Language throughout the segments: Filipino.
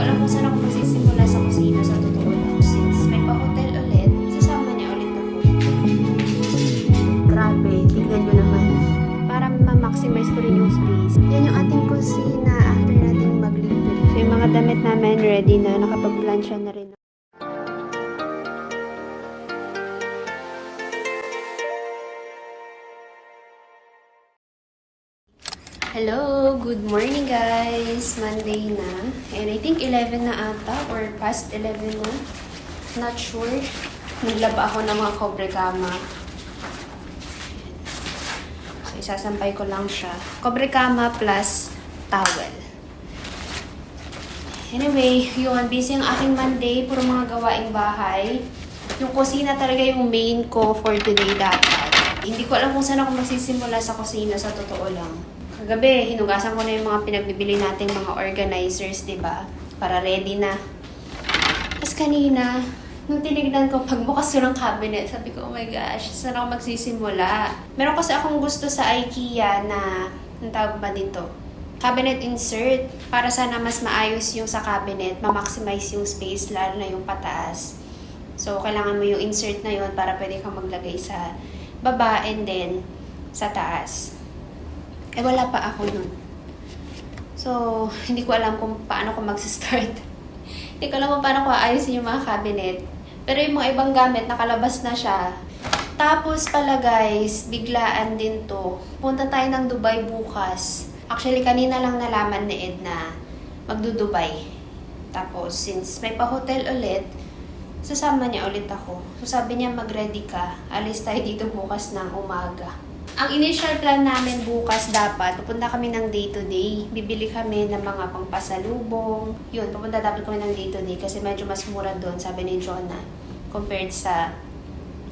alam kung saan ako magsisimula sa kusina sa totoo lang. Since may pa-hotel ulit, sasama niya ulit ako. Grabe, tignan nyo naman. Para ma-maximize ko rin yung space. Yan yung ating kusina after nating mag-libre. So yung mga damit namin ready na, nakapag-plancha na rin. Hello! Good morning guys! Monday na. And I think 11 na ata or past 11 na. Not sure. Naglaba ako ng mga cobre kama. So isasampay ko lang siya. Cobre kama plus towel. Anyway, yun. Busy ang aking Monday. Puro mga gawaing bahay. Yung kusina talaga yung main ko for today dapat. Hindi ko alam kung saan ako magsisimula sa kusina sa totoo lang. Kagabi, hinugasan ko na yung mga pinagbibili nating mga organizers, diba? Para ready na. Tapos kanina, nung tinignan ko, pagbukas ko ng cabinet, sabi ko, oh my gosh, saan ako magsisimula? Meron kasi akong gusto sa IKEA na, ang tawag ba dito? Cabinet insert. Para sana mas maayos yung sa cabinet, ma-maximize yung space, lalo na yung pataas. So, kailangan mo yung insert na yun para pwede kang maglagay sa baba and then sa taas. Eh, wala pa ako nun. So, hindi ko alam kung paano ko mag-start. Hindi ko alam kung paano ko aayusin yung mga cabinet. Pero yung mga ibang gamit, nakalabas na siya. Tapos pala guys, biglaan din to. Punta tayo ng Dubai bukas. Actually, kanina lang nalaman ni Ed na magdu-Dubai. Tapos, since may pa-hotel ulit, sasama niya ulit ako. So, sabi niya, mag-ready ka. Alis tayo dito bukas ng umaga. Ang initial plan namin bukas dapat, pupunta kami ng day-to-day. Bibili kami ng mga pangpasalubong. Yun, pupunta dapat kami ng day-to-day kasi medyo mas mura doon, sabi ni Jonah. Compared sa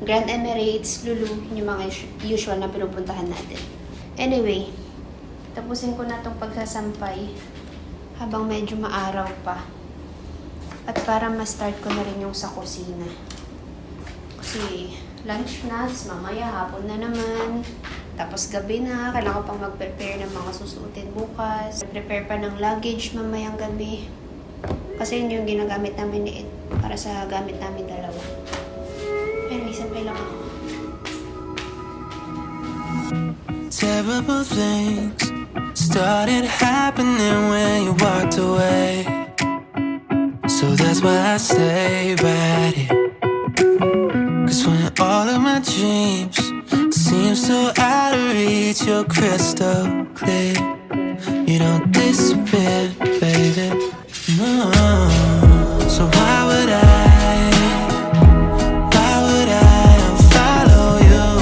Grand Emirates, Lulu, yung mga usual na pinupuntahan natin. Anyway, tapusin ko na itong pagsasampay habang medyo maaraw pa. At para ma-start ko na rin yung sa kusina. Kasi lunch na, mamaya hapon na naman. Tapos gabi na, kailangan ko pang mag-prepare ng mga susuotin bukas. Prepare pa ng luggage mamayang gabi. Kasi yun yung ginagamit namin ni Ed para sa gamit namin dalawa. Pero isampay lang ako. Terrible things started happening when you walked away. So that's why I stay right here. Cause when all of my dreams seem so out of reach, you're crystal clear. You don't disappear, baby. No. So why would I follow you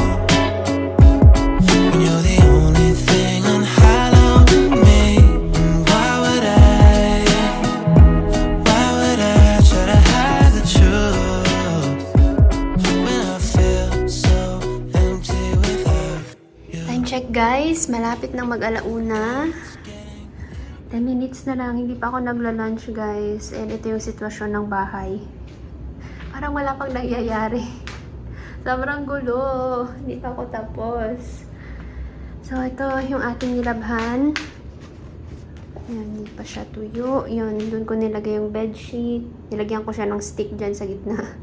when you're the only thing on hollow with me? And why would I try to hide the truth? Time check guys, malapit nang mag-alauna. 10 minutes na lang, hindi pa ako nagla-lunch guys. And ito yung sitwasyon ng bahay. Parang wala pang nangyayari. Sobrang gulo. Hindi pa ako tapos. So ito yung ating nilabhan. Yan, hindi pa siya tuyo. Yun, dun ko nilagay yung bedsheet. Nilagyan ko siya ng stick dyan sa gitna.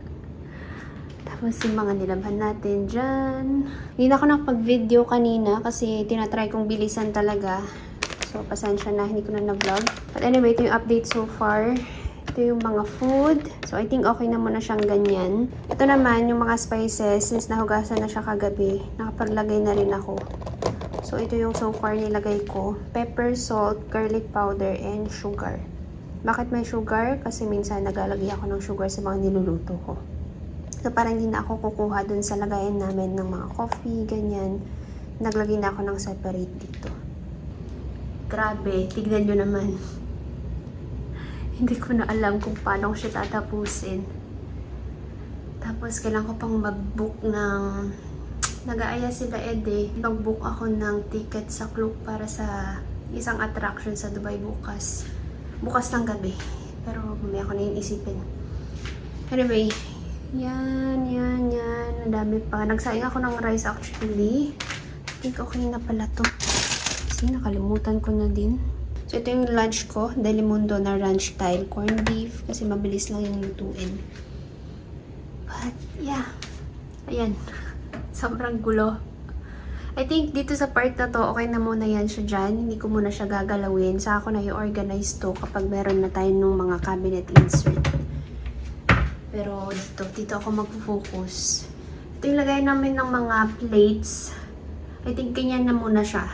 Tapos yung mga nilabhan natin dyan. Hindi na ako nakapag-video kanina kasi tinatry kong bilisan talaga. So, pasensya na, hindi ko na nag-vlog. But anyway, ito yung update so far. Ito yung mga food. So, I think okay na muna siyang ganyan. Ito naman, yung mga spices. Since nahugasan na siya kagabi, nakapaglagay na rin ako. So, ito yung so far nilagay ko. Pepper, salt, garlic powder, and sugar. Bakit may sugar? Kasi minsan naglalagay ako ng sugar sa mga niluluto ko. So, parang hindi na ako kukuha dun sa lagayan namin ng mga coffee, ganyan. Naglagay na ako ng separate dito. Grabe, tignan nyo naman. Hindi ko na alam kung paano ko siya tatapusin. Tapos, kailangan ko pang mag-book ng... Nag-aaya sila Ede. Mag-book ako ng ticket sa Klook para sa isang attraction sa Dubai bukas. Bukas ng gabi. Pero, mamaya ko na yung isipin. Anyway, yan. Ang dami pa. Nagsayang ako ng rice actually. I think okay na pala to. Kasi nakalimutan ko na din. So, ito yung lunch ko. Delimundo na ranch style corned beef. Kasi mabilis lang yung lutuin. But, yeah. Ayan. Sobrang gulo. I think dito sa part na to, okay na muna yan siya dyan. Hindi ko muna siya gagalawin. Saka ako na i-organize to kapag meron na tayo ng mga cabinet insert. Pero dito ako mag-focus. Ito yung lagay namin ng mga plates. I think ganyan na muna siya.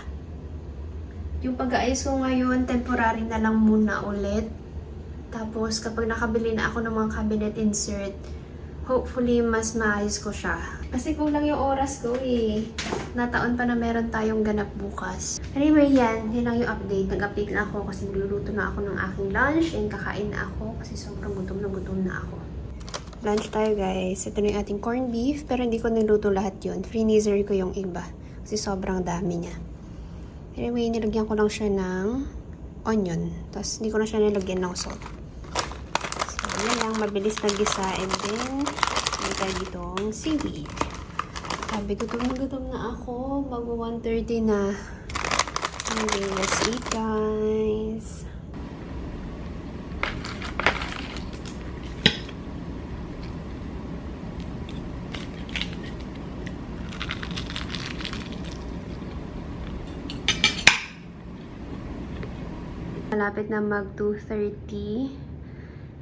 Yung pag-aayos ko ngayon, temporary na lang muna ulit. Tapos kapag nakabili na ako ng mga cabinet insert, hopefully mas maayos ko siya. Kasi kulang yung oras ko eh. Nataon pa na meron tayong ganap bukas. Anyway, yan lang yung update. Nag-update na ako kasi nagluluto na ako ng aking lunch and kakain na ako kasi sobrang gutom na ako. Lunch tayo guys. Ito na yung ating corned beef pero hindi ko niluto lahat yun. Freezer ko yung iba kasi sobrang dami niya. Anyway, nilagyan ko lang siya ng onion. Tapos hindi ko na siya nilagyan ng salt. So, yan lang. Mabilis na gisa and then may tayo ditong seaweed. Sabi, gutom na ako. Bago 1:30 na. Anyway, let's eat guys. Malapit na mag 2:30.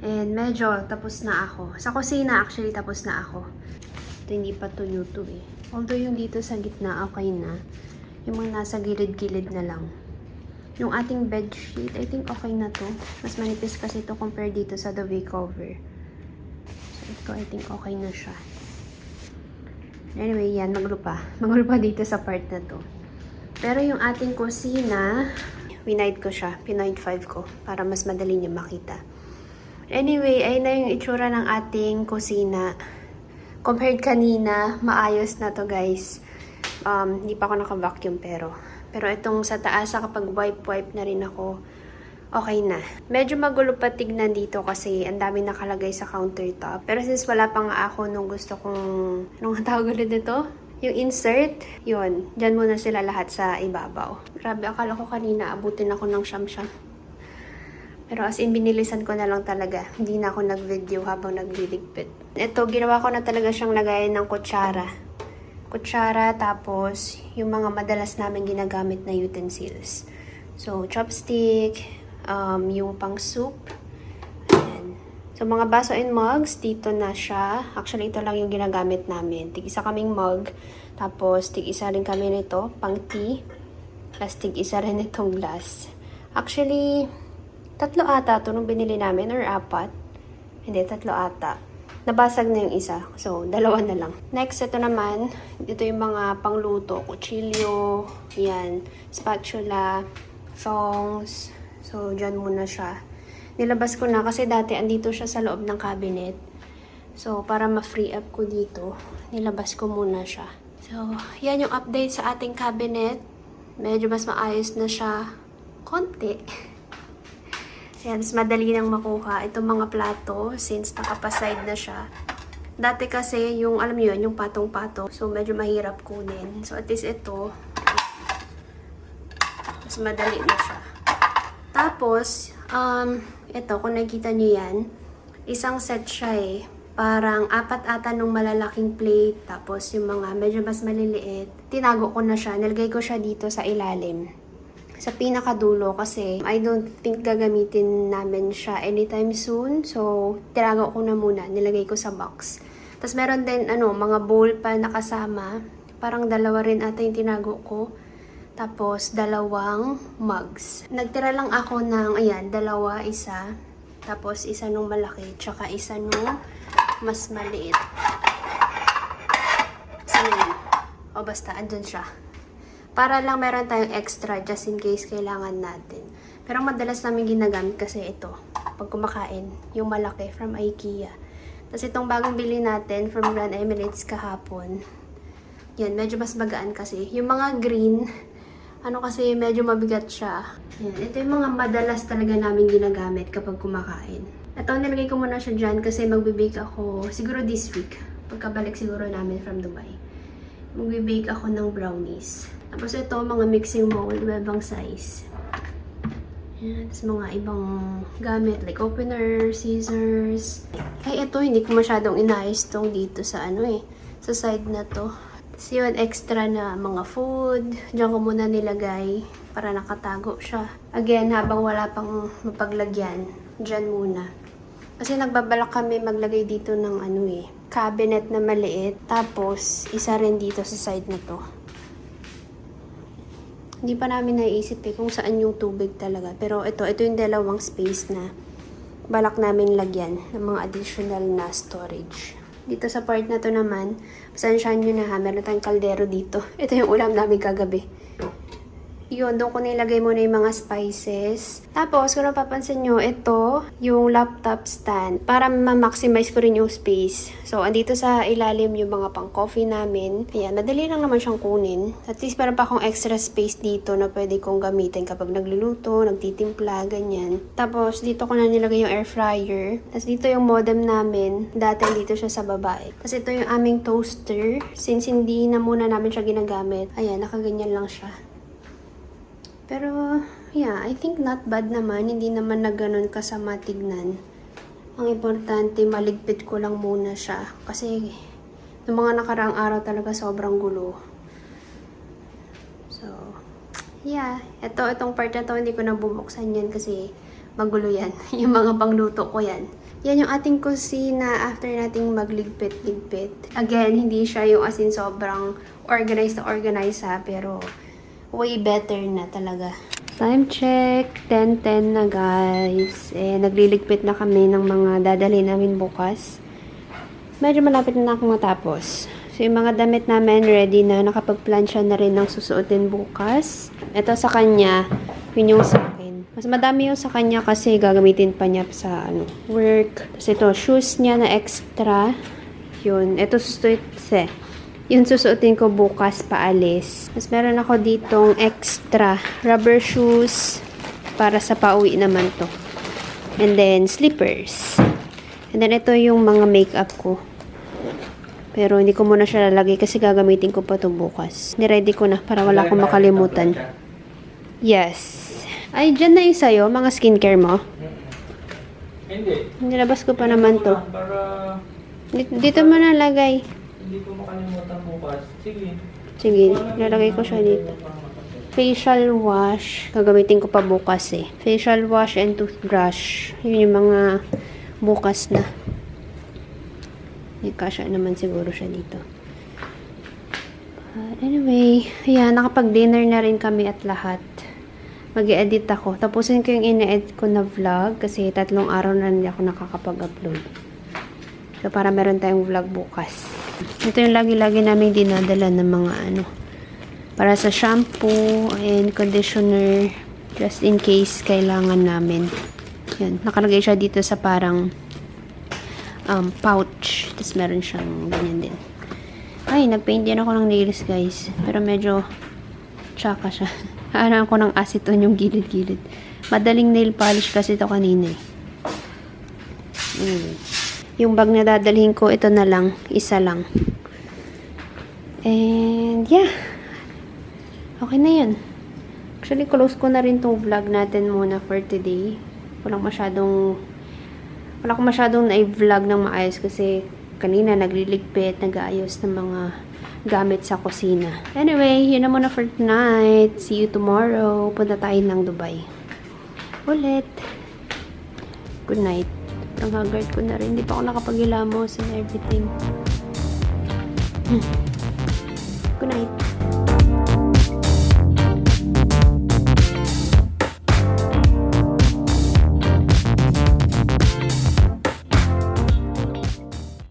And medyo tapos na ako. Sa kusina actually tapos na ako. Ito hindi pa to luto eh. Although yung dito sa gitna okay na. Yung mga nasa gilid-gilid na lang. Yung ating bedsheet, I think okay na to. Mas manipis kasi to compare dito sa duvet cover. So ito I think okay na siya. Anyway, yan. Magulo pa dito sa part na to. Pero yung ating kusina, winide ko siya. Pinoid 5 ko. Para mas madali niyo makita. Anyway, ayun na yung itsura ng ating kusina. Compared kanina, maayos na to guys. Hindi pa ako naka-vacuum pero itong sa taas, kapag wipe na rin ako, okay na. Medyo magulo pa tignan dito kasi ang dami nakalagay sa countertop. Pero since wala pa nga ako nung gusto kong, anong tawag ulit dito? Yung insert, yun. Diyan muna sila lahat sa ibabaw. Grabe, akala ko kanina abutin ako ng siyam-siyam. Pero as in, binilisan ko na lang talaga. Hindi na ako nag-video habang nagliligpit. Ito, ginawa ko na talaga siyang lagayan ng kutsara. Kutsara, tapos yung mga madalas namin ginagamit na utensils. So, chopstick, yung pang soup. Ayan. So, mga baso and mugs, dito na siya. Actually, ito lang yung ginagamit namin. Tig-isa kaming mug. Tapos, tig-isa rin kami nito, pang tea. Tapos, tig-isa rin itong glass. Actually, 3 ata ito nung binili namin, or 4. Hindi, 3 ata. Nabasag na yung isa. So, 2 na lang. Next, ito naman. Ito yung mga pangluto. Kutsilyo. Yan. Spatula. Tongs. So, dyan muna siya. Nilabas ko na kasi dati andito siya sa loob ng cabinet. So, para ma-free up ko dito, nilabas ko muna siya. So, yan yung update sa ating cabinet. Medyo mas maayos na siya. Konti. Yan, mas madali nang makuha itong mga plato since nakapaside na siya. Dati kasi yung, alam niyo yun, yung patong-patong. So, medyo mahirap kunin. So, at least ito, mas madali na siya. Tapos, ito, kung nakita niyo yan, isang set siya eh. Parang 4 ata nung malalaking plate. Tapos, yung mga medyo mas maliliit. Tinago ko na siya. Nilagay ko siya dito sa ilalim. Sa pinakadulo kasi I don't think gagamitin namin siya anytime soon. So, tinago ko na muna. Nilagay ko sa box. Tapos meron din mga bowl pa nakasama. Parang 2 rin ata yung tinago ko. Tapos 2 mugs. Nagtira lang ako ng, ayan, 2, isa. Tapos isa nung malaki. Tsaka isa nung mas maliit. So, yun. O basta, andun siya. Para lang meron tayong extra just in case kailangan natin. Pero madalas namin ginagamit kasi ito. Pag kumakain, yung malaki from IKEA. Tapos itong bagong bili natin from Grand Emirates kahapon. Yan, medyo mas magaan kasi. Yung mga green, kasi medyo mabigat siya. Yan, ito yung mga madalas talaga namin ginagamit kapag kumakain. Ito, nilagay ko muna siya dyan kasi magbibake ako siguro this week. Pagkabalik siguro namin from Dubai. Magbibake ako ng brownies. Tapos ito, mga mixing bowl, ibang size. Yan, tapos mga ibang gamit like opener, scissors. Ay, ito, hindi ko masyadong inayos tong dito sa sa side na to. Tapos yun, extra na mga food. Diyan ko muna nilagay para nakatago siya. Again, habang wala pang mapaglagyan, diyan muna. Kasi nagbabalak kami maglagay dito ng cabinet na maliit. Tapos, isa rin dito sa side na to. Hindi pa namin naisip kung saan yung tubig talaga. Pero ito yung dalawang space na balak namin lagyan ng mga additional na storage. Dito sa part na to naman, pasensyahan nyo na ha, meron tayong kaldero dito. Ito yung ulam namin kagabi. Yun, doon ko nilagay muna yung mga spices. Tapos, kung napapansin nyo, ito, yung laptop stand. Para ma-maximize ko rin yung space. So, andito sa ilalim yung mga pang-coffee namin. Ayan, madali lang naman siyang kunin. At least, meron pa akong extra space dito na pwede kong gamitin kapag nagluluto, nagtitimpla, ganyan. Tapos, dito ko na nilagay yung air fryer. Tapos, dito yung modem namin. Dati, dito siya sa babae. Tapos, ito yung aming toaster. Since hindi na muna namin siya ginagamit, ayan, nakaganyan lang siya. Pero, yeah, I think not bad naman. Hindi naman na ganun kasama tignan. Ang importante, maligpit ko lang muna siya. Kasi, yung mga nakaraang araw talaga sobrang gulo. So, yeah. Itong part na to, hindi ko na bubuksan yan kasi magulo yan. Yung mga pangluto ko yan. Yan yung ating kusina after nating magligpit-ligpit. Again, hindi siya yung as in sobrang organized na organized ha, pero way better na talaga. Time check. 10:10 na guys. Nagliligpit na kami ng mga dadalhin namin bukas. Medyo malapit na akong matapos. So, yung mga damit namin ready na. Nakapag-plansya na rin ng susuotin bukas. Ito sa kanya. Yun yung sa akin. Mas madami yung sa kanya kasi gagamitin pa niya sa work. Tapos ito, shoes niya na extra. Yun. Ito susuotin. Yun susuotin ko bukas paalis. Mas meron ako ditong extra rubber shoes para sa pauwi naman to. And then slippers. And then ito yung mga makeup ko. Pero hindi ko muna siya lalagay kasi gagamitin ko pa to bukas. Niready ko na para wala akong makalimutan. Yes. Ay, dyan na yung sa'yo, mga skincare mo. Hindi. Nilabas ko pa naman to. Para Dito mo na lagay. hindi ko makalimutan bukas. Sige. Sige, lalagay ko siya dito. Facial wash. Gagamitin ko pa bukas Facial wash and toothbrush. Yun yung mga bukas na. Kasya naman siguro siya dito. Anyway, ayan, nakapag-dinner na rin kami at lahat. Mag-i-edit ako. Tapusin ko yung ina-edit ko na vlog kasi 3 araw na hindi ako nakakapag-upload. So, para meron tayong vlog bukas. Ito yung lagi-lagi namin dinadala ng mga para sa shampoo and conditioner just in case kailangan namin. Yan, nakalagay siya dito sa parang pouch. Tapos meron siyang ganyan din. Ay, nagpaint din ako ng nails guys. Pero medyo tsaka siya. Hahanap ko ng acetone yung gilid-gilid. Madaling nail polish kasi ito kanina Yung bag na dadalhin ko, ito na lang. Isa lang. And, yeah. Okay na yan. Actually, close ko na rin tong vlog natin muna for today. Wala akong masyadong na-vlog ng maayos kasi kanina nagliligpit, nag-aayos ng mga gamit sa kusina. Anyway, yun na muna for tonight. See you tomorrow. Punta tayo ng Dubai. Ulit. Good night. Ang haggard ko na rin. Hindi pa ako nakapagilamos and everything. Good night.